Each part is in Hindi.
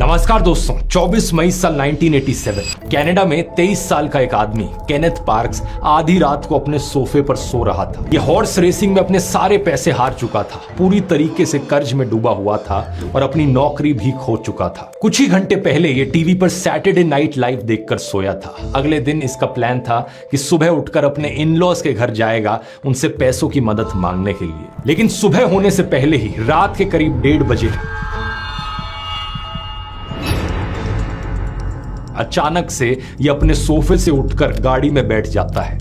नमस्कार दोस्तों, 24 मई साल 1987 कनाडा में 23 साल का एक आदमी केनेथ पार्क्स आधी रात को अपने सोफे पर सो रहा था। यह हॉर्स रेसिंग में अपने सारे पैसे हार चुका था, पूरी तरीके से कर्ज में डूबा हुआ था और अपनी नौकरी भी खो चुका था। कुछ ही घंटे पहले ये टीवी पर सैटरडे नाइट लाइव देखकर सोया था। अगले दिन इसका प्लान था कि सुबह उठकर अपने इन-लॉज के घर जाएगा उनसे पैसों की मदद मांगने के लिए। लेकिन सुबह होने से पहले ही रात के करीब 1:30 बजे अचानक से यह अपने सोफे से उठकर गाड़ी में बैठ जाता है।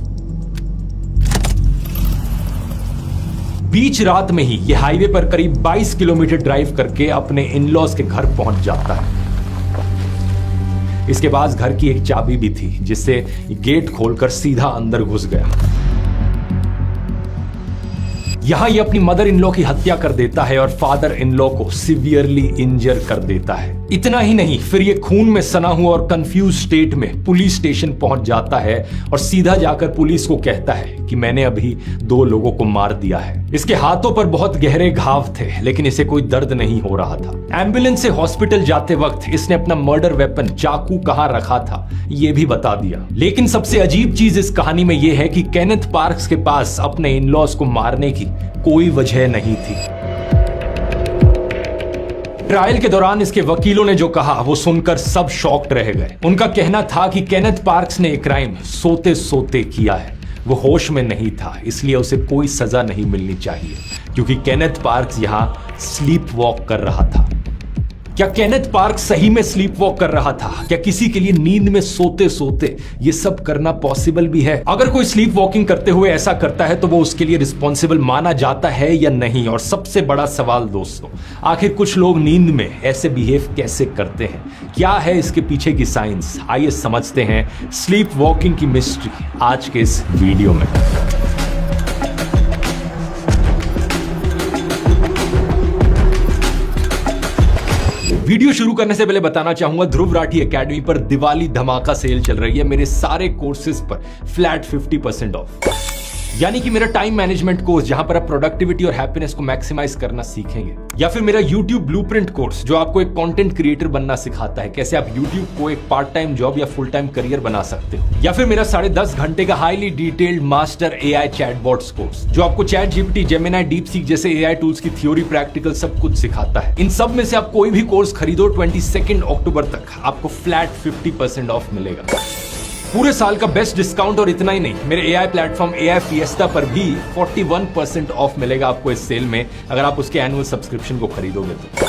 बीच रात में ही यह हाईवे पर करीब 22 किलोमीटर ड्राइव करके अपने इन-लॉज के घर पहुंच जाता है। इसके पास घर की एक चाबी भी थी जिससे गेट खोलकर सीधा अंदर घुस गया। यहां ये अपनी मदर इन लॉ की हत्या कर देता है और फादर इन लॉ को सीवियरली इंजर कर देता है। इतना ही नहीं, फिर ये खून में सना हुआ और कंफ्यूज स्टेट में पुलिस स्टेशन पहुंच जाता है और सीधा जाकर पुलिस को कहता है कि मैंने अभी 2 लोगों को मार दिया है। इसके हाथों पर बहुत गहरे घाव थे लेकिन इसे कोई दर्द नहीं हो रहा था। एम्बुलेंस से हॉस्पिटल जाते वक्त इसने अपना मर्डर वेपन चाकू कहां रखा था यह भी बता दिया। लेकिन सबसे अजीब चीज इस कहानी में यह है कि केनेथ पार्क्स के पास अपने इन-लॉज को मारने की कोई वजह नहीं थी। ट्रायल के दौरान इसके वकीलों ने जो कहा वो सुनकर सब शॉक्ड रह गए। उनका कहना था कि केनेथ पार्क्स ने एक क्राइम सोते सोते किया है, वो होश में नहीं था, इसलिए उसे कोई सजा नहीं मिलनी चाहिए क्योंकि केनेथ पार्क्स यहां स्लीप वॉक कर रहा था। क्या केनेथ पार्क्स सही में स्लीप वॉक कर रहा था? क्या किसी के लिए नींद में सोते सोते ये सब करना पॉसिबल भी है? अगर कोई स्लीप वॉकिंग करते हुए ऐसा करता है तो वो उसके लिए रिस्पॉन्सिबल माना जाता है या नहीं? और सबसे बड़ा सवाल दोस्तों, आखिर कुछ लोग नींद में ऐसे बिहेव कैसे करते हैं? क्या है इसके पीछे की साइंस? आइए समझते हैं स्लीप वॉकिंग की मिस्ट्री आज के इस वीडियो में। वीडियो शुरू करने से पहले बताना चाहूंगा ध्रुव राठी एकेडमी पर दिवाली धमाका सेल चल रही है। मेरे सारे कोर्सेज पर फ्लैट 50% ऑफ, यानी कि मेरा टाइम मैनेजमेंट कोर्स जहां पर आप प्रोडक्टिविटी और हैप्पीनेस को मैक्सिमाइज करना सीखेंगे, या फिर मेरा YouTube ब्लूप्रिंट कोर्स जो आपको एक कंटेंट क्रिएटर बनना सिखाता है, कैसे आप YouTube को एक पार्ट टाइम जॉब या फुल टाइम करियर बना सकते हो, या फिर मेरा 10.5 घंटे का highly detailed master AI chatbots course जो आपको चैट जीपीटी, जेमिनी, डीपसीक जैसे AI टूल्स की थ्योरी, प्रैक्टिकल सब कुछ सिखाता है। इन सब में से आप कोई भी कोर्स खरीदो 22 अक्टूबर तक आपको फ्लैट 50% ऑफ मिलेगा। पूरे साल का बेस्ट डिस्काउंट, और इतना ही नहीं, मेरे AI प्लेटफॉर्म AI फिएस्टा पर भी 41% ऑफ मिलेगा आपको इस सेल में अगर आप उसके एनुअल सब्सक्रिप्शन को खरीदोगे तो।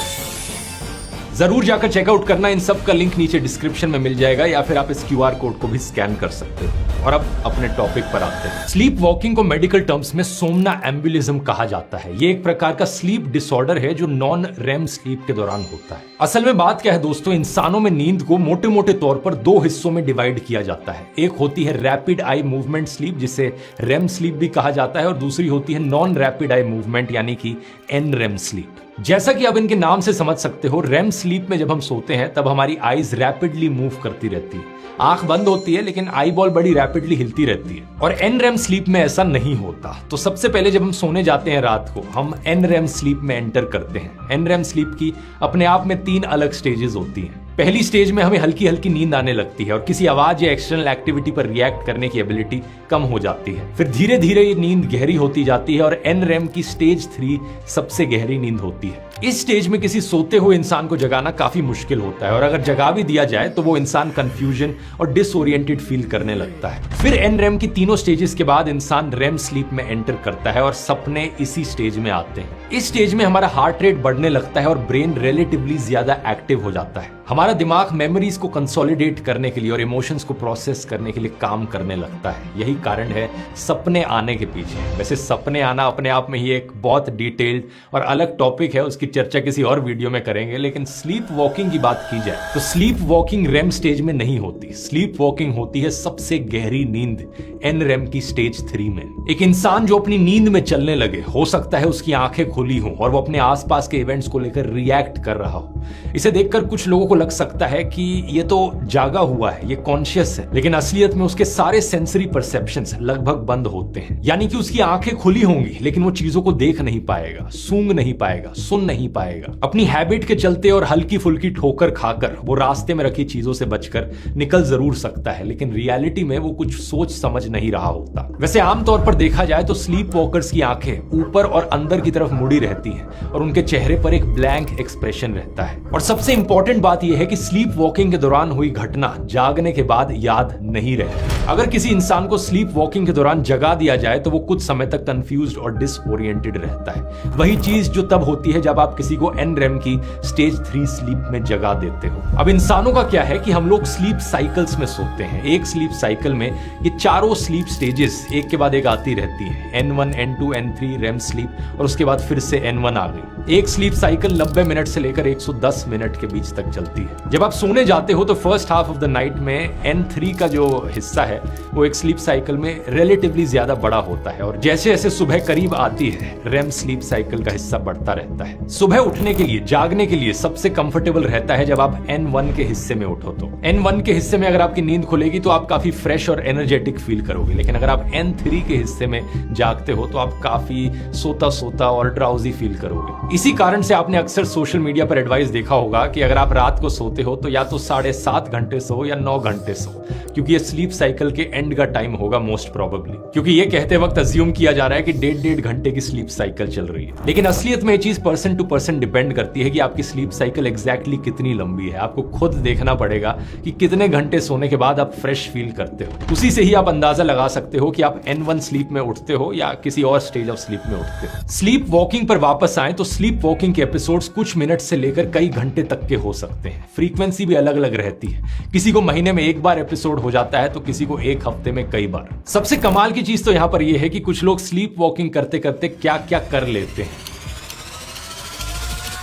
जरूर जाकर चेकआउट करना, इन सब का लिंक नीचे डिस्क्रिप्शन में मिल जाएगा या फिर आप इस QR कोड को भी स्कैन कर सकते हो। और अब अपने टॉपिक पर आते हैं। स्लीप वॉकिंग को मेडिकल टर्म्स में सोमनाम्बुलिज्म कहा जाता है। ये एक प्रकार का स्लीप डिसऑर्डर है जो नॉन रेम स्लीप के दौरान होता है। असल में बात क्या है दोस्तों, इंसानों में नींद को मोटे मोटे तौर पर 2 हिस्सों में डिवाइड किया जाता है। एक होती है रैपिड आई मूवमेंट स्लीप जिसे रेम स्लीप भी कहा जाता है, और दूसरी होती है नॉन रैपिड आई मूवमेंट यानी कि NREM स्लीप। जैसा कि आप इनके नाम से समझ सकते हो, रेम स्लीप में जब हम सोते हैं तब हमारी आईज रैपिडली मूव करती रहती है, आंख बंद होती है लेकिन आई बॉल बड़ी रैपिडली हिलती रहती है। और NREM स्लीप में ऐसा नहीं होता। तो सबसे पहले जब हम सोने जाते हैं रात को, हम NREM स्लीप में एंटर करते हैं। NREM स्लीप की अपने आप में 3 अलग स्टेजेस होती हैं। पहली स्टेज में हमें हल्की हल्की नींद आने लगती है और किसी आवाज या एक्सटर्नल एक्टिविटी पर रिएक्ट करने की एबिलिटी कम हो जाती है। फिर धीरे धीरे ये नींद गहरी होती जाती है और NREM की स्टेज 3 सबसे गहरी नींद होती है। इस स्टेज में किसी सोते हुए इंसान को जगाना काफी मुश्किल होता है, और अगर जगा भी दिया जाए तो वो इंसान कंफ्यूजन और डिसओरिएंटेड फील करने लगता है। फिर NREM की तीनों स्टेजेस के बाद इंसान REM स्लीप में एंटर करता है और सपने इसी स्टेज में आते हैं। इस स्टेज में हमारा हार्ट रेट बढ़ने लगता है और ब्रेन रिलेटिवली ज्यादा एक्टिव हो जाता है। हमारा दिमाग मेमोरीज को कंसोलिडेट करने के लिए और इमोशंस को प्रोसेस करने के लिए काम करने लगता है। यही कारण है सपने आने के पीछे। वैसे सपने आना अपने आप में ही एक बहुत डिटेल्ड और अलग टॉपिक है, उसकी चर्चा किसी और वीडियो में करेंगे। लेकिन स्लीप वॉकिंग की बात की जाए तो स्लीप वॉकिंग REM स्टेज में नहीं होती। स्लीप वॉकिंग होती है सबसे गहरी नींद NREM की स्टेज 3 में। एक इंसान जो अपनी नींद में चलने लगे, हो सकता है उसकी आंखें खुली हों और वो अपने आसपास के इवेंट्स को लेकर रिएक्ट कर रहा हो। इसे देखकर कुछ लोगों को लग सकता है कि ये तो जागा हुआ है, ये कॉन्शियस है, लेकिन असलियत में उसके सारे सेंसरी परसेप्शंस लगभग बंद होते हैं। यानी कि उसकी आंखें खुली होंगी लेकिन वो चीजों को देख नहीं पाएगा, सूंघ नहीं पाएगा, सुन नहीं पाएगा। अपनी हैबिट के चलते और हल्की फुल्की ठोकर खाकर वो रास्ते में रखी चीजों से बचकर निकल जरूर सकता है, लेकिन रियलिटी में वो कुछ सोच समझ नहीं रहा होता। वैसे आमतौर पर देखा जाए तो स्लीप वॉकर्स की आंखें ऊपर और अंदर की तरफ मुड़ी रहती हैं और उनके चेहरे पर एक ब्लैंक एक्सप्रेशन रहता है। और सबसे इंपॉर्टेंट बात यह है कि स्लीप वॉकिंग के दौरान हुई घटना जागने के बाद याद नहीं रहती। अगर किसी इंसान को स्लीप वॉकिंग के दौरान जगा दिया जाए तो वो कुछ समय तक कंफ्यूज्ड और डिसओरिएंटेड रहता है। वही चीज जो तब होती है जब आप किसी को NREM की स्टेज 3 स्लीप में जगा देते हो। अब इंसानों का क्या है कि हम लोग स्लीप साइकिल्स में सोते हैं। एक स्लीप साइकिल में ये चारों स्लीप स्टेजेस एक के बाद एक आती रहती है, N1, N2, N3 REM sleep, और उसके बाद फिर से N1 आ गई। एक स्लीप साइकिल 90 मिनट से लेकर 110 मिनट के बीच तक चलती है। जब आप सोने जाते हो तो first half of the night में N3 का जो हिस्सा है वो एक स्लीप साइकिल में रिलेटिवली ज्यादा बड़ा होता है, और जैसे जैसे सुबह करीब आती है REM स्लीप साइकिल का हिस्सा बढ़ता रहता है। सुबह उठने के लिए, जागने के लिए सबसे कंफर्टेबल रहता है जब आप N1 के हिस्से में उठो। तो N1 के हिस्से में अगर आपकी नींद खुलेगी तो आप काफी फ्रेश और एनर्जेटिक फील करोगे, लेकिन अगर आप N3 के हिस्से में जागते हो तो आप काफी सोता सोता और ड्राउजी फील करोगे। इसी कारण से आपने अक्सर सोशल मीडिया पर एडवाइस देखा होगा कि अगर आप रात को सोते हो तो या तो 7.5 घंटे सो या 9 घंटे सो, क्योंकि ये स्लीप साइकिल के एंड का टाइम होगा मोस्ट प्रोबेबली। क्योंकि ये कहते वक्त अज्यूम किया जा रहा है कि 1.5 घंटे की स्लीप साइकिल चल रही है, लेकिन असलियत में ये चीज पर्सन टू पर्सन डिपेंड करती है कि आपकी स्लीप साइकिल एग्जैक्टली कितनी लंबी है। आपको खुद देखना पड़ेगा कि कितने घंटे सोने के बाद आप फ्रेश फील करते हो। उसी से ही आप अंदाजा लगा सकते हो कि आप N1 स्लीप में उठते हो या किसी और स्टेज ऑफ स्लीप में उठते हो। स्लीप वॉकिंग पर वापस आए तो स्लीप वॉकिंग के एपिसोड्स कुछ मिनट से लेकर कई घंटे तक के हो सकते हैं। फ्रीक्वेंसी भी अलग अलग रहती है, किसी को महीने में एक बार एपिसोड हो जाता है तो किसी को एक हफ्ते में कई बार। सबसे कमाल की चीज तो यहां पर यह है कि कुछ लोग स्लीप वॉकिंग करते करते क्या क्या कर लेते हैं,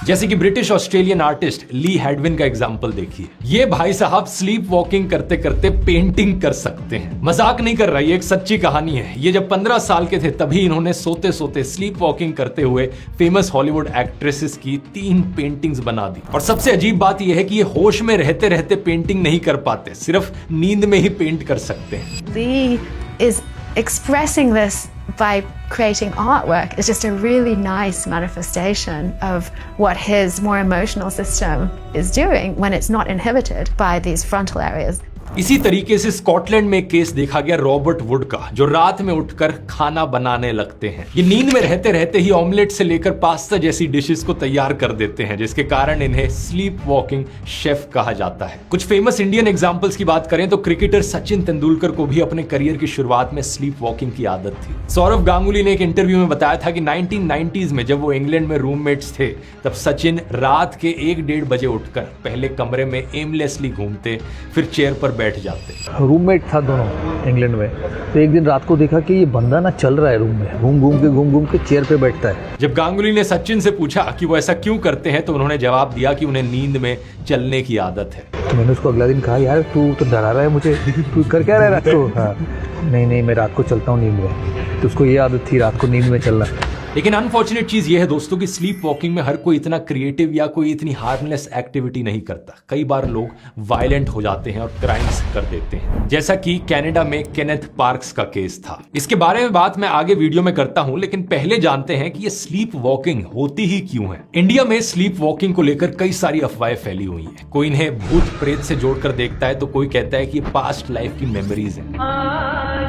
जैसे कि ब्रिटिश ऑस्ट्रेलियन आर्टिस्ट ली हैडविन का एग्जांपल देखिए। ये भाई साहब स्लीप वॉकिंग करते करते पेंटिंग कर सकते हैं। मजाक नहीं कर रहा, ये एक सच्ची कहानी है। ये जब 15 साल के थे तभी इन्होंने सोते सोते स्लीप वॉकिंग करते हुए फेमस हॉलीवुड एक्ट्रेसेस की 3 पेंटिंग्स बना दी। और सबसे अजीब बात यह है कि ये होश में रहते रहते पेंटिंग नहीं कर पाते, सिर्फ नींद में ही पेंट कर सकते हैं। Lee is expressing this by creating artwork is just a really nice manifestation of what his more emotional system is doing when it's not inhibited by these frontal areas. इसी तरीके से स्कॉटलैंड में एक केस देखा गया रॉबर्ट वुड का, जो रात में उठकर खाना बनाने लगते हैं। ये नींद में रहते रहते ही ऑमलेट से लेकर पास्ता जैसी डिशेस को तैयार कर देते हैं, जिसके कारण इन्हें स्लीप वॉकिंग शेफ कहा जाता है। कुछ फेमस इंडियन एग्जांपल्स की बात करें तो क्रिकेटर सचिन तेंदुलकर को भी अपने करियर की शुरुआत में स्लीप वॉकिंग की आदत थी। सौरव गांगुली ने एक इंटरव्यू में बताया था कि 1990s में जब वो इंग्लैंड में रूममेट्स थे तब सचिन रात के 1-1:30 बजे उठकर पहले कमरे में एमलेसली घूमते, फिर चेयर पर बैठ जाते। रूममेट था दोनों इंग्लैंड में, तो एक दिन रात को देखा कि ये बंदा ना चल रहा है रूम में, घूम घूम के चेयर पे बैठता है। जब गांगुली ने सचिन से पूछा कि वो ऐसा क्यों करते हैं तो उन्होंने जवाब दिया कि उन्हें नींद में चलने की आदत है। तो मैंने उसको अगला दिन कहा, यार तू तो डरा रहा है मुझे, तू कर क्या रहा है रात को? हाँ, नहीं मैं रात को चलता हूँ नींद में। तो उसको ये आदत थी रात को नींद में चलना। लेकिन अनफॉर्चुनेट चीज ये है दोस्तों कि स्लीप वॉकिंग में हर कोई इतना क्रिएटिव या कोई इतनी हार्मलेस एक्टिविटी नहीं करता। कई बार लोग वायलेंट हो जाते हैं और क्राइम्स कर देते हैं, जैसा कि कनाडा में केनेथ पार्क्स का केस था। इसके बारे में बात मैं आगे वीडियो में करता हूं, लेकिन पहले जानते हैं कि ये स्लीप वॉकिंग होती ही क्यों है। इंडिया में स्लीप वॉकिंग को लेकर कई सारी अफवाहें फैली हुई है। कोई इन्हें भूत प्रेत से जोड़कर देखता है तो कोई कहता है कि ये पास्ट लाइफ की मेमोरीज है।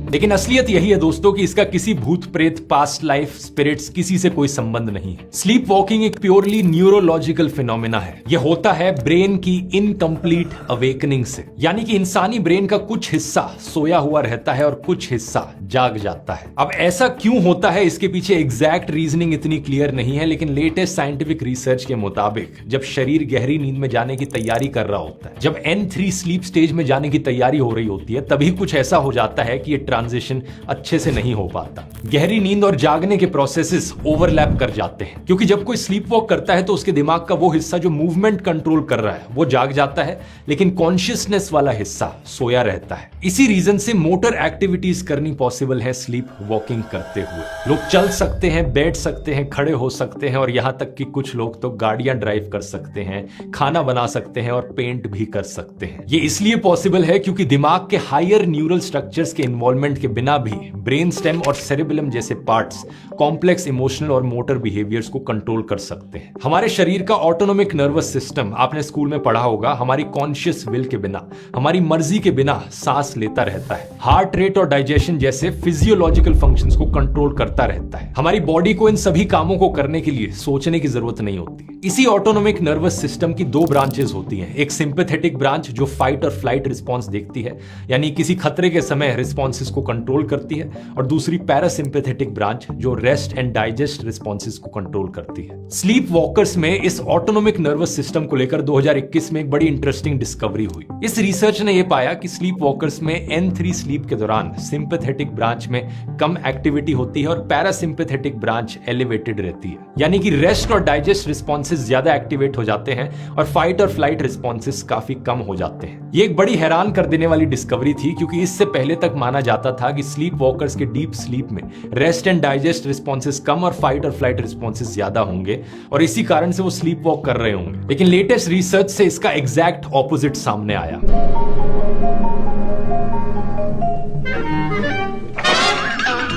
लेकिन असलियत यही है दोस्तों कि इसका किसी भूत प्रेत, पास्ट लाइफ, स्पिरिट्स किसी से कोई संबंध नहीं है। स्लीप वॉकिंग एक प्योरली न्यूरोलॉजिकल फिनोमेना है। यह होता है ब्रेन की इनकम्प्लीट अवेकनिंग से, यानी कि इंसानी ब्रेन का कुछ हिस्सा सोया हुआ रहता है और कुछ हिस्सा जाग जाता है। अब ऐसा क्यों होता है, इसके पीछे एग्जैक्ट रीजनिंग इतनी क्लियर नहीं है, लेकिन लेटेस्ट साइंटिफिक रिसर्च के मुताबिक जब शरीर गहरी नींद में जाने की तैयारी कर रहा होता है, जब N3 स्लीप स्टेज में जाने की तैयारी हो रही होती है, तभी कुछ ऐसा हो जाता है कि ये ट्रांजिशन अच्छे से नहीं हो पाता। गहरी नींद और जागने के प्रोसेसेस ओवरलैप कर जाते हैं, क्योंकि जब कोई स्लीप वॉक करता है तो उसके दिमाग का वो हिस्सा जो मूवमेंट कंट्रोल कर रहा है वो जाग जाता है, लेकिन कॉन्शियसनेस वाला हिस्सा सोया रहता है। इसी रीजन से मोटर एक्टिविटीज करनी पॉसिबल है स्लीप वॉकिंग करते हुए। लोग चल सकते हैं, बैठ सकते हैं, खड़े हो सकते हैं और यहां तक कि कुछ लोग तो गाड़ियां ड्राइव कर सकते हैं, खाना बना सकते हैं और पेंट भी कर सकते हैं। ये इसलिए पॉसिबल है क्योंकि दिमाग के हायर न्यूरल स्ट्रक्चर्स के इन्वॉल्वमेंट के बिना भी ब्रेन स्टेम और सेरेबेलम जैसे पार्ट्स कॉम्प्लेक्स इमोशनल और मोटर बिहेवियर्स को कंट्रोल कर सकते हैं। हमारे शरीर का ऑटोनोमिक नर्वस सिस्टम आपने स्कूल में पढ़ा होगा, हमारी कॉन्शियस विल के बिना, हमारी मर्जी के बिना सांस लेता रहता है। हार्ट रेट और डाइजेशन जैसे फिजियोलॉजिकल फंक्शंस को कंट्रोल करता रहता है। हमारी बॉडी को इन सभी कामों को करने के लिए सोचने की जरूरत नहीं होती। इसी ऑटोनोमिक नर्वस सिस्टम की दो ब्रांचेस होती हैं। एक सिंपैथेटिक ब्रांच जो फाइट और फ्लाइट रिस्पॉन्स देखती है, यानी किसी खतरे के समय रिस्पॉन्सेस को कंट्रोल करती है, और दूसरी पैरासिम्पैथेटिक ब्रांच जो रेस्ट एंड डाइजेस्ट रिस्पॉन्सेस को कंट्रोल करती है। स्लीप वॉकर्स में इस ऑटोनोमिक नर्वस सिस्टम को लेकर 2021 में एक बड़ी इंटरेस्टिंग डिस्कवरी हुई। इस रिसर्च ने यह पाया कि स्लीप वॉकर्स में N3 स्लीप के दौरान सिंपैथेटिक ब्रांच में कम एक्टिविटी होती है और पैरासिम्पैथेटिक ब्रांच एलिवेटेड रहती है, यानी कि रेस्ट और डाइजेस्ट रिस्पॉन्सेस ज्यादा एक्टिवेट हो जाते हैं और फाइट और फ्लाइट रिस्पॉन्सेस काफी कम हो जाते हैं। ये एक बड़ी हैरान कर देने वाली डिस्कवरी थी, क्योंकि इससे पहले तक माना जाता था कि स्लीप वॉकर्स के डीप स्लीप में रेस्ट एंड डाइजेस्ट रिस्पॉन्सेस कम और फाइट और फ्लाइट रिस्पॉन्सेस ज्यादा होंगे और इसी कारण से वो स्लीप वॉक कर रहे होंगे। लेकिन लेटेस्ट रिसर्च से इसका एग्जैक्ट ऑपोजिट सामने आया।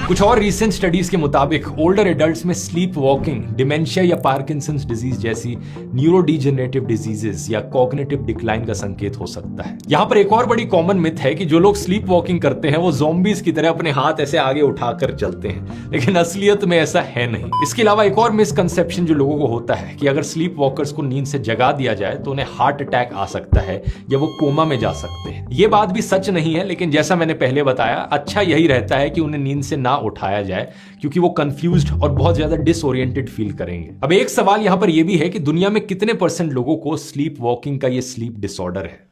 कुछ और रीसेंट स्टडीज के मुताबिक ओल्डर एडल्ट्स में स्लीप वॉकिंग डिमेंशिया या पार्किंसंस डिजीज जैसी न्यूरोडिजेनरेटिव डिजीजेस या कॉग्निटिव डिक्लाइन का संकेत हो सकता है। यहां पर एक और बड़ी कॉमन मिथ है कि जो लोग स्लीप वॉकिंग करते हैं वो ज़ॉम्बीज की तरह अपने हाथ ऐसे आगे उठाकर चलते हैं, लेकिन असलियत में ऐसा है नहीं। इसके अलावा एक और मिसकंसेप्शन जो लोगों को होता है कि अगर स्लीप वॉकर्स को नींद से जगा दिया जाए तो उन्हें हार्ट अटैक आ सकता है या वो कोमा में जा सकते हैं। ये बात भी सच नहीं है, लेकिन जैसा मैंने पहले बताया, अच्छा यही रहता है कि उन्हें नींद से ना उठाया जाए, क्योंकि वो कंफ्यूज्ड और बहुत ज्यादा डिसओरिएंटेड फील करेंगे। अब एक सवाल यहां पर यह भी है कि दुनिया में कितने % लोगों को स्लीप वॉकिंग का ये स्लीप डिसऑर्डर है।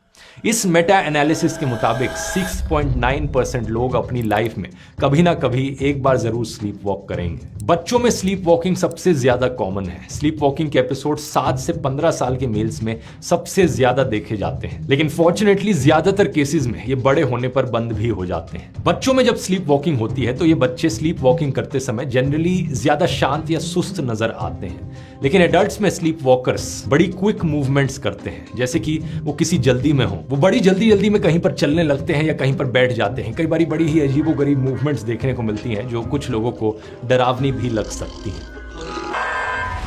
इस मेटा एनालिसिस के मुताबिक 6.9% लोग अपनी लाइफ में कभी ना कभी एक बार जरूर स्लीप वॉक करेंगे। बच्चों में स्लीप वॉकिंग सबसे ज्यादा कॉमन है। स्लीप वॉकिंग के एपिसोड 7 से 15 साल के मेल्स में सबसे ज्यादा देखे जाते हैं, लेकिन फॉर्चुनेटली ज्यादातर केसेस में ये बड़े होने पर बंद भी हो जाते हैं। बच्चों में जब स्लीप वॉकिंग होती है तो ये बच्चे स्लीप वॉकिंग करते समय जनरली ज्यादा शांत या सुस्त नजर आते हैं, लेकिन एडल्ट्स में स्लीप वॉकर्स बड़ी क्विक मूवमेंट्स करते हैं, जैसे कि वो किसी जल्दी में हो, वो बड़ी जल्दी में कहीं पर चलने लगते हैं या कहीं पर बैठ जाते हैं। कई बारी बड़ी ही अजीबोगरीब मूवमेंट्स देखने को मिलती हैं जो कुछ लोगों को डरावनी भी लग सकती हैं।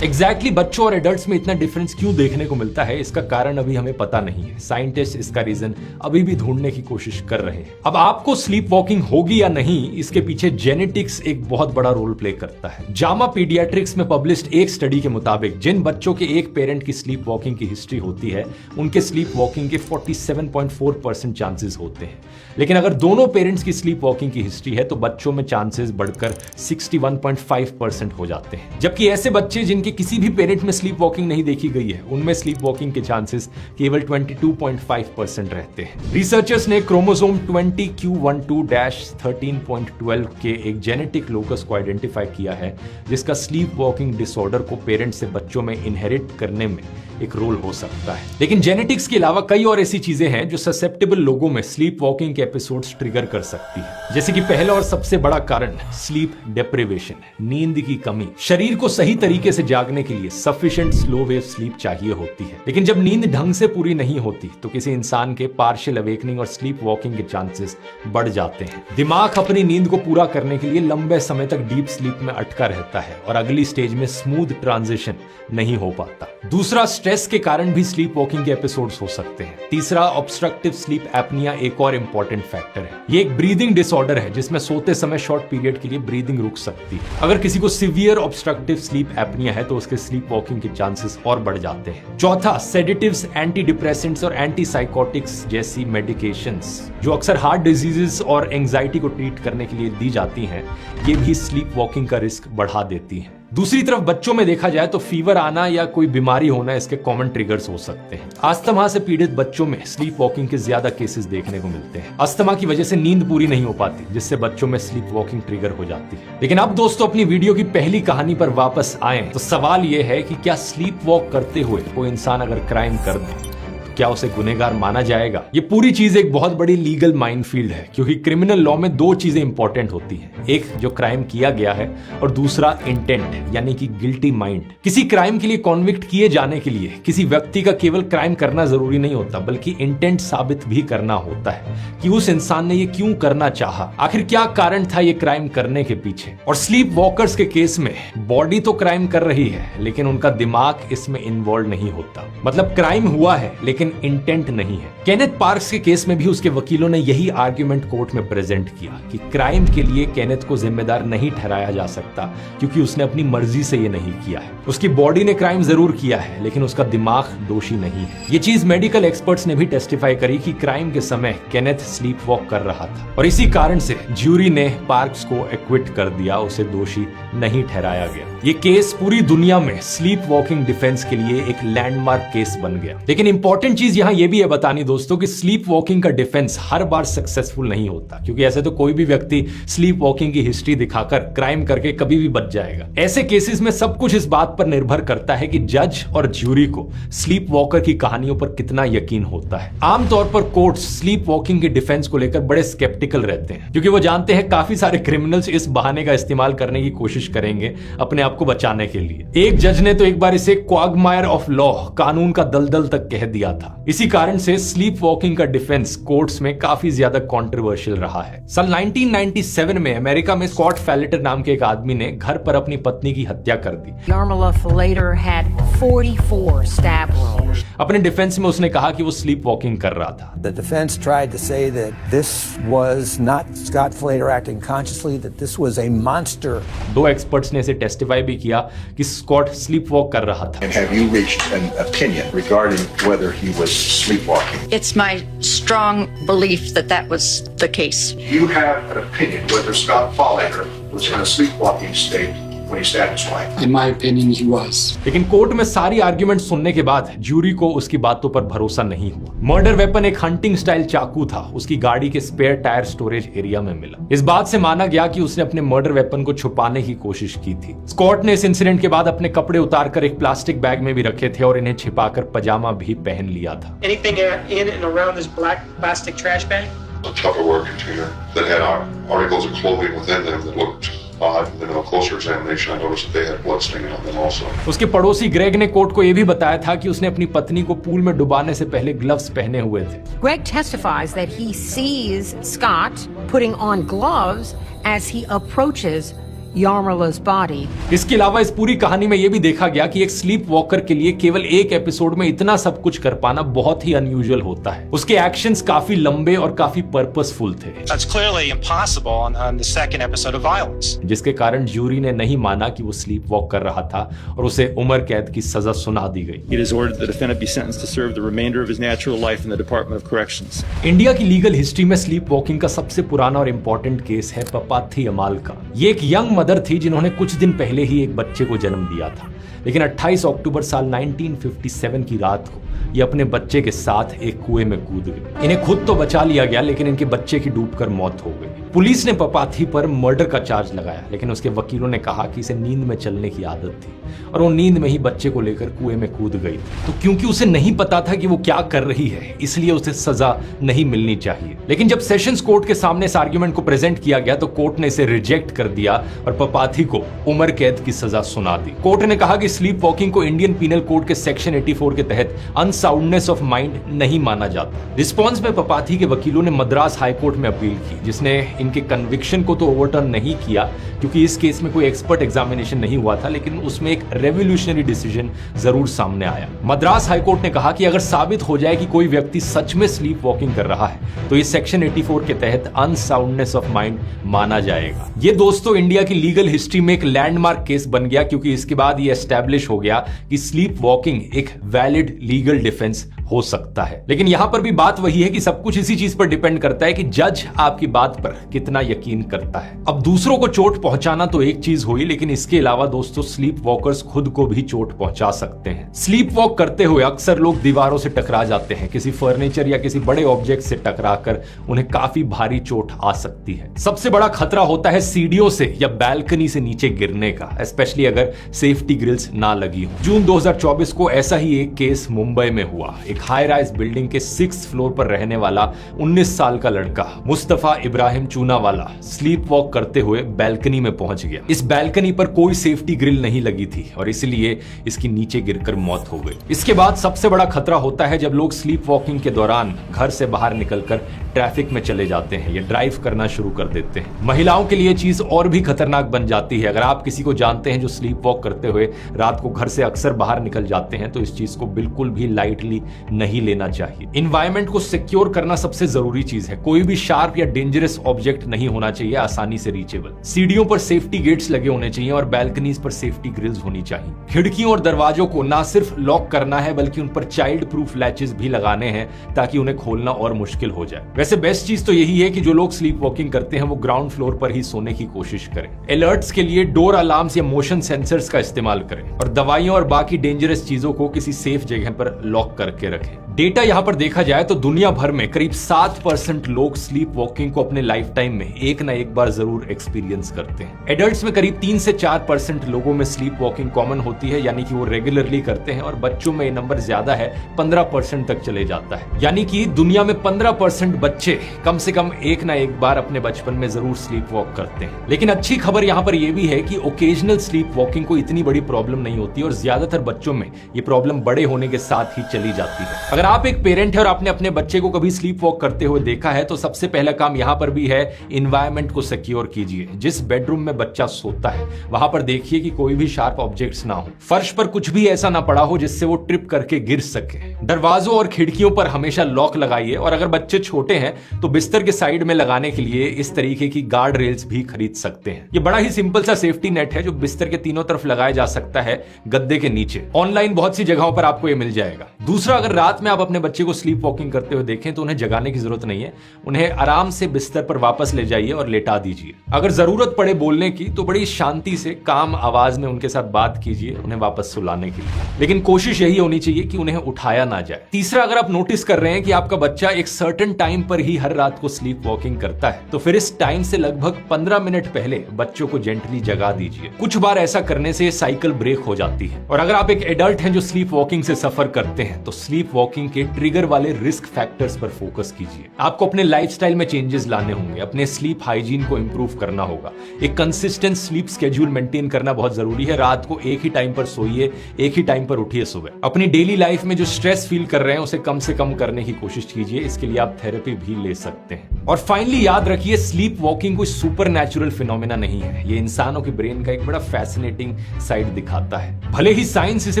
एग्जैक्टली बच्चों और एडल्ट्स में इतना डिफरेंस क्यों देखने को मिलता है, इसका कारण अभी हमें पता नहीं है। साइंटिस्ट इसका रीजन अभी भी ढूंढने की कोशिश कर रहे हैं। अब आपको स्लीप वॉकिंग होगी या नहीं, इसके पीछे जेनेटिक्स एक बहुत बड़ा रोल प्ले करता है। जामा पीडियाट्रिक्स में पब्लिश्ड एक स्टडी के मुताबिक जिन बच्चों के एक पेरेंट की स्लीप वॉकिंग की हिस्ट्री होती है, उनके स्लीप वॉकिंग के 47.4% चांसेस होते हैं। लेकिन अगर दोनों पेरेंट्स की स्लीप वॉकिंग की हिस्ट्री है तो बच्चों में चांसेस बढ़कर 61.5% हो जाते हैं। जबकि ऐसे बच्चे जिनके किसी भी पेरेंट में स्लीप वॉकिंग नहीं देखी गई है, उनमें स्लीप वॉकिंग के चांसेस केवल 22.5% रहते हैं। रिसर्चर्स ने क्रोमोसोम 20q12-13.12 के एक जेनेटिक लोकस को आइडेंटिफाई किया है, जिसका स्लीप वॉकिंग डिसऑर्डर को पेरेंट्स से बच्चों में इनहेरिट करने में एक रोल हो सकता है। लेकिन जेनेटिक्स के अलावा कई और ऐसी चीजें हैं जो ससेप्टेबल लोगों में स्लीप वॉकिंग के एपिसोड्स ट्रिगर कर सकती है, जैसे कि पहला और सबसे बड़ा कारण स्लीप डेप्रिवेशन, नींद की कमी। शरीर को सही तरीके से जागने के लिए सफिशिएंट स्लो वेव स्लीप चाहिए होती है, लेकिन जब नींद ढंग से पूरी नहीं होती तो किसी इंसान के पार्शियल अवेकनिंग और स्लीप वॉकिंग के चांसेस बढ़ जाते हैं। दिमाग अपनी नींद को पूरा करने के लिए लंबे समय तक डीप स्लीप में अटका रहता है और अगली स्टेज में स्मूथ ट्रांजिशन नहीं हो पाता। दूसरा, स्ट्रेस के कारण भी स्लीप वॉकिंग के एपिसोड्स हो सकते हैं। तीसरा, ऑब्स्ट्रक्टिव स्लीप एपनिया एक और इंपॉर्टेंट फैक्टर है। ये एक ब्रीदिंग डिसऑर्डर है जिसमें सोते समय शॉर्ट पीरियड के लिए ब्रीदिंग रुक सकती है। अगर किसी को सीवियर ऑब्स्ट्रक्टिव स्लीप एपनिया है तो उसके स्लीप वॉकिंग के चांसेस और बढ़ जाते हैं। चौथा, सेडेटिव्स, एंटी डिप्रेसेंट्स और एंटी साइकोटिक्स जैसी मेडिकेशंस जो अक्सर हार्ट डिजीजेस और एंजाइटी को ट्रीट करने के लिए दी जाती हैं, ये भी स्लीप वॉकिंग का रिस्क बढ़ा देती हैं। दूसरी तरफ बच्चों में देखा जाए तो फीवर आना या कोई बीमारी होना इसके कॉमन ट्रिगर्स हो सकते हैं। अस्थमा से पीड़ित बच्चों में स्लीप वॉकिंग के ज्यादा केसेस देखने को मिलते हैं। अस्थमा की वजह से नींद पूरी नहीं हो पाती, जिससे बच्चों में स्लीप वॉकिंग ट्रिगर हो जाती है। लेकिन अब दोस्तों अपनी वीडियो की पहली कहानी पर वापस आए तो सवाल यह है कि क्या स्लीप वॉक करते हुए कोई इंसान अगर क्राइम कर दे क्या उसे गुनहगार माना जाएगा? ये पूरी चीज एक बहुत बड़ी लीगल माइनफील्ड है, क्योंकि क्रिमिनल लॉ में दो चीजें इंपॉर्टेंट होती हैं, एक जो क्राइम किया गया है और दूसरा इंटेंट यानी कि गिल्टी माइंड। किसी क्राइम के लिए कॉन्विक्ट किए जाने के लिए किसी व्यक्ति का केवल क्राइम करना जरूरी नहीं होता, बल्कि इंटेंट साबित भी करना होता है कि उस इंसान ने ये क्यों करना चाहा, आखिर क्या कारण था ये क्राइम करने के पीछे। और स्लीप वॉकर्स के केस में बॉडी तो क्राइम कर रही है लेकिन उनका दिमाग इसमें इन्वॉल्व नहीं होता, मतलब क्राइम हुआ है लेकिन इंटेंट नहीं है। केनेथ पार्क्स के केस में भी उसके वकीलों ने यही आर्ग्यूमेंट कोर्ट में प्रेजेंट किया कि क्राइम के लिए केनेथ को जिम्मेदार नहीं ठहराया जा सकता क्योंकि उसने अपनी मर्जी से ये नहीं किया है। उसकी बॉडी ने क्राइम जरूर किया है लेकिन उसका दिमाग दोषी नहीं है। ये चीज मेडिकल एक्सपर्ट्स ने भी टेस्टिफाई करी कि क्राइम के समय केनेथ स्लीप वॉक कर रहा था और इसी कारण से ज्यूरी ने पार्क्स को एक्विट कर दिया, उसे दोषी नहीं ठहराया गया। ये केस पूरी दुनिया में स्लीप वॉकिंग डिफेंस के लिए एक लैंडमार्क केस बन गया। लेकिन इंपॉर्टेंट चीज यहां यह भी है बतानी दोस्तों कि स्लीप वॉकिंग का डिफेंस हर बार सक्सेसफुल नहीं होता, क्योंकि ऐसे तो कोई भी व्यक्ति स्लीप वॉकिंग की हिस्ट्री दिखाकर क्राइम करके कभी भी बच जाएगा। ऐसे केसेस में सब कुछ इस बात पर निर्भर करता है कि जज और ज्यूरी को स्लीप वॉकर की कहानियों पर कितना यकीन होता है। आमतौर पर कोर्ट स्लीप वॉकिंग के डिफेंस को लेकर बड़े स्केप्टिकल रहते हैं, क्योंकि वो जानते हैं काफी सारे क्रिमिनल्स इस बहाने का इस्तेमाल करने की कोशिश करेंगे अपने आप को बचाने के लिए। एक जज ने तो एक बार इसे क्वागमायर ऑफ लॉ, कानून का दलदल तक कह दिया था। इसी कारण से स्लीप वॉकिंग का डिफेंस कोर्ट्स में काफी ज्यादा कंट्रोवर्शियल रहा है। साल 1997 में अमेरिका में स्कॉट फैलेटर नाम के एक आदमी ने घर पर अपनी पत्नी की हत्या कर दी। Yarmila Falater had 44 stab wounds. अपने डिफेंस में उसने कहा कि वो स्लीप वॉकिंग कर रहा था। The defense tried to say that this was not Scott Falater acting consciously, that this was a monster. दो एक्सपर्ट्स ने इसे टेस्टिफाई भी किया कि स्कॉट स्लीप वॉक कर रहा था। And have you reached an opinion regarding whether he was sleepwalking? It's my strong belief that that was the case. You have an opinion whether Scott Falater was in a sleepwalking state when he stabbed his wife? In my opinion, he was. लेकिन कोर्ट में सारी आर्ग्यूमेंट सुनने के बाद ज्यूरी को उसकी बातों पर भरोसा नहीं हुआ। मर्डर वेपन एक हंटिंग स्टाइल चाकू था, उसकी गाड़ी के स्पेयर टायर स्टोरेज एरिया में मिला। इस बात से माना गया कि उसने अपने मर्डर वेपन को छुपाने की कोशिश की थी। स्कॉट ने इस इंसिडेंट के बाद अपने कपड़े उतारकर एक प्लास्टिक बैग में भी रखे थे और इन्हें छिपाकर पजामा भी पहन लिया था। Anything in and around this black plastic trash bag? A Tupperware container that had articles of clothing within them that looked odd, and then on a closer examination I noticed that they had blood staining on them also. उसके पड़ोसी ग्रेग ने कोर्ट को यह भी बताया था कि उसने अपनी पत्नी को पूल में डुबाने से पहले ग्लव्स पहने हुए थे। Greg testifies that he sees Scott putting on gloves as he approaches Yarmila's body. इसके अलावा इस पूरी कहानी में यह भी देखा गया कि एक स्लीप वॉकर के लिए केवल एक एपिसोड में इतना सब कुछ कर पाना बहुत ही अनयूजुअल होता है। उसके एक्शंस काफी लंबे और काफी पर्पसफुल थे। That's clearly impossible on the second episode of Violence. जिसके कारण ज्यूरी ने नहीं माना कि वो स्लीप वॉक कर रहा था और उसे उम्र कैद की सजा सुना दी गई। It is ordered the defendant be sentenced to serve the remainder of his natural life in the Department of Corrections. India की लीगल हिस्ट्री में स्लीप वॉकिंग का सबसे पुराना और इंपॉर्टेंट केस है पपाथी अमाल का। ये एक यंग मदर थी जिन्होंने कुछ दिन पहले ही एक बच्चे को जन्म दिया था, लेकिन 28 अक्टूबर साल 1957 की रात को ये अपने बच्चे के साथ एक कुएं में कूद गए। इन्हें खुद तो बचा लिया गया लेकिन इनके बच्चे की डूबकर मौत हो गई। पुलिस ने पपाथी पर मर्डर का चार्ज लगाया, लेकिन उसके वकीलों ने कहा कि इसे नींद में चलने की आदत थी और वो नींद में ही बच्चे को लेकर कुएं में कूद गई। तो क्योंकि उसे नहीं पता था कि वो क्या कर रही है, इसलिए उसे सजा नहीं मिलनी चाहिए। लेकिन जब सेशंस कोर्ट के सामने इस आर्ग्यूमेंट को प्रेजेंट किया गया तो कोर्ट ने इसे रिजेक्ट कर दिया और पपाथी को उम्र कैद की सजा सुना दी। कोर्ट ने कहा कि स्लीप वॉकिंग को इंडियन पीनल कोड के सेक्शन 84 के तहत अनसाउंडनेस ऑफ माइंड नहीं माना जाता। रिस्पॉन्स में पपाथी के वकीलों ने मद्रास हाई कोर्ट में अपील की, जिसने इनके कन्विक्शन को तो ओवरटर्न नहीं किया क्योंकि इस केस में कोई एक्सपर्ट एग्जामिनेशन नहीं हुआ था, लेकिन उसमें एक रेवोल्यूशनरी डिसीजन जरूर सामने आया। मद्रास हाईकोर्ट ने कहा कि अगर साबित हो जाए कि कोई व्यक्ति सच में स्लीप वॉकिंग कर रहा है तो ये सेक्शन 84 के तहत अनसाउंडनेस ऑफ माइंड माना जाएगा। ये दोस्तों इंडिया की लीगल हिस्ट्री में एक लैंडमार्क केस बन गया, क्योंकि इसके बाद ये एस्टैब्लिश हो गया कि स्लीप वॉकिंग एक वैलिड लीगल डिफेंस हो सकता है। लेकिन यहां पर भी बात वही है कि सब कुछ इसी चीज पर डिपेंड करता है कि जज आपकी बात पर कितना यकीन करता है। अब दूसरों को चोट पहुंचाना तो एक चीज हुई, लेकिन इसके अलावा दोस्तों स्लीप वॉकर्स खुद को भी चोट पहुंचा सकते हैं। स्लीप वॉक करते हुए अक्सर लोग दीवारों से टकरा जाते हैं, किसी फर्नीचर या किसी बड़े ऑब्जेक्ट से टकराकर उन्हें काफी भारी चोट आ सकती है। सबसे बड़ा खतरा होता है सीढ़ियों से या बैल्कनी से नीचे गिरने का, स्पेशली अगर सेफ्टी ग्रिल्स ना लगी हो। जून 2024 को ऐसा ही एक केस मुंबई में हुआ। एक हाई राइज बिल्डिंग के 6th फ्लोर पर रहने वाला 19 साल का लड़का मुस्तफा इब्राहिम चूनावाला स्लीप वॉक करते हुए बैल्कनी में पहुंच गया। इस बैल्कनी पर कोई सेफ्टी ग्रिल नहीं लगी थी और इसलिए इसकी नीचे गिरकर मौत हो गई। इसके बाद सबसे बड़ा खतरा होता है जब लोग स्लीप वॉकिंग के दौरान घर से बाहर निकलकर ट्रैफिक में चले जाते हैं या ड्राइव करना शुरू कर देते हैं। महिलाओं के लिए चीज और भी खतरनाक बन जाती है। अगर आप किसी को जानते हैं जो स्लीप वॉक करते हुए रात को घर से अक्सर बाहर निकल जाते हैं तो इस चीज को बिल्कुल भी लाइटली नहीं लेना चाहिए। एनवायरनमेंट को सिक्योर करना सबसे जरूरी चीज है। कोई भी शार्प या डेंजरस ऑब्जेक्ट नहीं होना चाहिए आसानी से रीचेबल। सीढ़ियों पर सेफ्टी गेट्स लगे होने चाहिए और बैल्कनीज पर सेफ्टी ग्रिल्स होनी चाहिए। खिड़कियों और दरवाजों को ना सिर्फ लॉक करना है बल्कि उन पर चाइल्ड प्रूफ लैचेस भी लगाने हैं ताकि उन्हें खोलना और मुश्किल हो जाए। वैसे बेस्ट चीज तो यही है कि जो लोग स्लीप वॉकिंग करते हैं वो ग्राउंड फ्लोर पर ही सोने की कोशिश करें। अलर्ट्स के लिए डोर अलार्म्स या मोशन सेंसर्स का इस्तेमाल करें और दवाइयों और बाकी डेंजरस चीजों को किसी सेफ जगह पर लॉक करके रखें। डेटा यहां पर देखा जाए तो दुनिया भर में करीब 7% लोग स्लीप वॉकिंग को अपने लाइफ टाइम में एक ना एक बार जरूर एक्सपीरियंस करते हैं। एडल्ट्स में करीब 3 से 4% लोगों में स्लीप वॉकिंग कॉमन होती है, यानी कि वो रेगुलरली करते हैं, और बच्चों में ये नंबर ज्यादा है, 15% तक चले जाता है। यानी कि दुनिया में 15% बच्चे कम से कम एक ना एक बार अपने बचपन में जरूर स्लीप वॉक करते हैं। लेकिन अच्छी खबर यहां पर यह भी है कि ओकेजनल स्लीप वॉकिंग को इतनी बड़ी प्रॉब्लम नहीं होती और ज्यादातर बच्चों में ये प्रॉब्लम बड़े होने के साथ ही चली जाती है। अगर आप एक पेरेंट है और आपने अपने बच्चे को कभी स्लीप वॉक करते हुए देखा है तो सबसे पहला काम यहां पर भी है एनवायरनमेंट को सिक्योर कीजिए। जिस बेडरूम में बच्चा सोता है वहां पर देखिए कि कोई भी शार्प ऑब्जेक्ट्स ना हो, फर्श पर कुछ भी ऐसा ना पड़ा हो जिससे वो ट्रिप करके गिर सके। दरवाजों और खिड़कियों पर हमेशा लॉक लगाइए और अगर बच्चे छोटे हैं तो बिस्तर के साइड में लगाने के लिए इस तरीके की गार्ड रेल्स भी खरीद सकते हैं। ये बड़ा ही सिंपल सा सेफ्टी नेट है जो बिस्तर के तीनों तरफ लगाया जा सकता है, गद्दे के नीचे। ऑनलाइन बहुत सी जगहों पर आपको ये मिल जाएगा। दूसरा, अगर रात में आप अपने बच्चे को स्लीप वॉकिंग करते हुए देखें तो उन्हें जगाने की जरूरत नहीं है, उन्हें आराम से बिस्तर पर वापस ले जाइए और लेटा दीजिए। अगर जरूरत पड़े बोलने की तो बड़ी शांति से काम आवाज में उनके साथ बात कीजिए उन्हें वापस सुलाने के लिए, लेकिन कोशिश यही होनी चाहिए कि उन्हें उठाया ना जाए। तीसरा, अगर आप नोटिस कर रहे हैं कि आपका बच्चा एक सर्टेन टाइम पर ही हर रात को स्लीप वॉकिंग करता है तो फिर इस टाइम से लगभग 15 मिनट पहले बच्चों को जेंटली जगा दीजिए। कुछ बार ऐसा करने से साइकिल ब्रेक हो जाती है। और अगर आप एक एडल्ट हैं जो स्लीप वॉकिंग से सफर करते हैं तो स्लीप वॉकिंग के ट्रिगर वाले रिस्क फैक्टर्स पर फोकस कीजिए। आपको अपने लाइफस्टाइल में चेंजेस लाने होंगे, अपने स्लीप हाइजीन को इंप्रूव करना होगा, एक कंसिस्टेंट स्लीप स्केड्यूल मेंटेन करना बहुत जरूरी है। रात को एक ही टाइम पर सोइए, एक ही टाइम पर उठिए सुबह। अपनी डेली लाइफ में जो स्ट्रेस फील कर रहे हैं उसे कम से कम करने की कोशिश कीजिए। इसके लिए आप थेरेपी भी ले सकते हैं। और फाइनली याद रखिए, स्लीप वॉकिंग कोई सुपर नेचुरल फिनोमेना नहीं है। ये इंसानों के ब्रेन का एक बड़ा फैसिनेटिंग साइड दिखाता है। भले ही साइंस इसे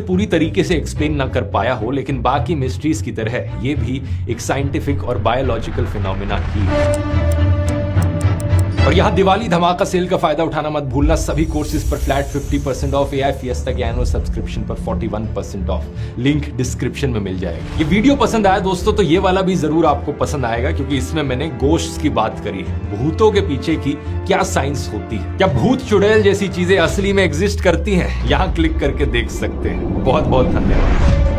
पूरी तरीके से एक्सप्लेन ना कर पाया हो, लेकिन बाकी मिस्ट्रीज की तरह ये भी एक साइंटिफिक और बायोलॉजिकल फिनोमेना ही है। और यहाँ दिवाली धमाका सेल का फायदा उठाना मत भूलना। सभी कोर्सेज पर फ्लैट 50% ऑफ, AI फिएस्टा के एनुअल सब्सक्रिप्शन पर 41% ऑफ। लिंक डिस्क्रिप्शन में मिल जाएगा। ये वीडियो पसंद आया दोस्तों तो ये वाला भी जरूर आपको पसंद आएगा, क्योंकि इसमें मैंने गोश्ट्स की बात करी है। भूतों के पीछे की क्या साइंस होती है, क्या भूत चुड़ैल जैसी चीजें असली में एग्जिस्ट करती हैं, यहाँ क्लिक करके देख सकते हैं। बहुत बहुत धन्यवाद।